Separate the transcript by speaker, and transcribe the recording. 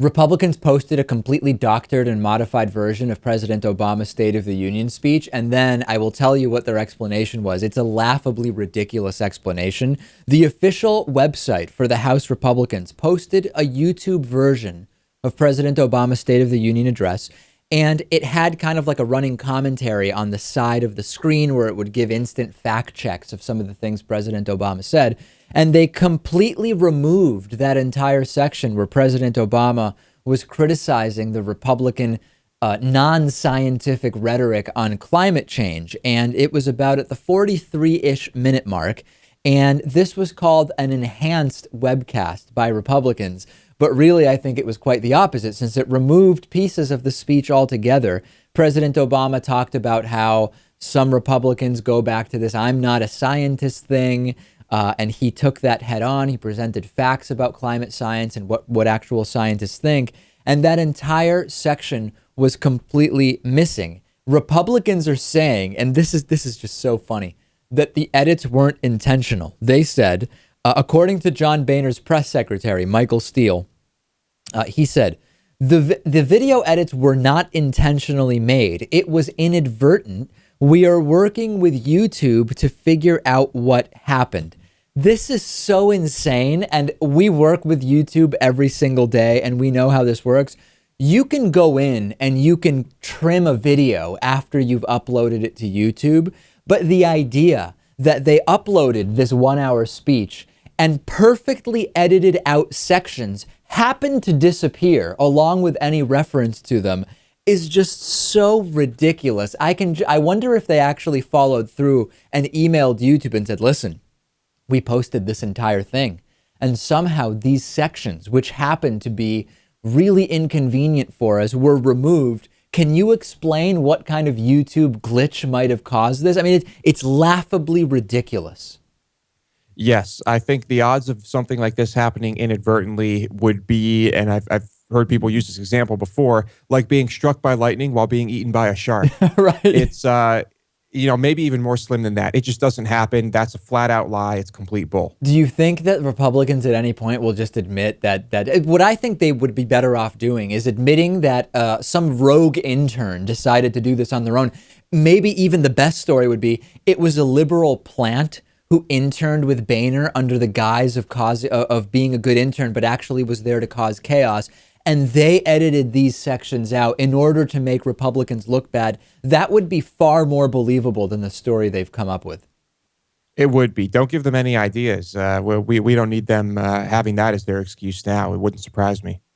Speaker 1: Republicans posted a completely doctored and modified version of President Obama's State of the Union speech, and then I will tell you what their explanation was. It's a laughably ridiculous explanation. The official website for the House Republicans posted a YouTube version of President Obama's State of the Union address, and it had kind of like a running commentary on the side of the screen where it would give instant fact checks of some of the things President Obama said. And they completely removed that entire section where President Obama was criticizing the Republican non-scientific rhetoric on climate change. And it was about at the 43-ish minute mark. And this was called an enhanced webcast by Republicans. But really, I think it was quite the opposite, since it removed pieces of the speech altogether. President Obama talked about how some Republicans go back to this "I'm not a scientist" thing. And he took that head on. He presented facts about climate science and what actual scientists think. And that entire section was completely missing. Republicans are saying, and this is just so funny, that the edits weren't intentional. They said, according to John Boehner's press secretary, Michael Steele, he said, the video edits were not intentionally made. It was inadvertent. We are working with YouTube to figure out what happened. This is so insane, and we work with YouTube every single day, and we know how this works. You can go in and you can trim a video after you've uploaded it to YouTube, but the idea that they uploaded this 1-hour speech and perfectly edited out sections happened to disappear along with any reference to them is just so ridiculous. I wonder if they actually followed through and emailed YouTube and said, listen, we posted this entire thing, and somehow these sections, which happen to be really inconvenient for us, were removed. Can you explain what kind of YouTube glitch might have caused this? I mean, it's laughably ridiculous.
Speaker 2: Yes, I think the odds of something like this happening inadvertently would be, and I've heard people use this example before, like being struck by lightning while being eaten by a shark.
Speaker 1: Right.
Speaker 2: It's maybe even more slim than that. It just doesn't happen. That's a flat out lie. It's complete bull.
Speaker 1: Do you think that Republicans at any point will just admit that what I think they would be better off doing is admitting that some rogue intern decided to do this on their own? Maybe even the best story would be it was a liberal plant who interned with Boehner under the guise of being a good intern, but actually was there to cause chaos. And they edited these sections out in order to make Republicans look bad. That would be far more believable than the story they've come up with.
Speaker 2: It would be. Don't give them any ideas. We don't need them having that as their excuse now. It wouldn't surprise me.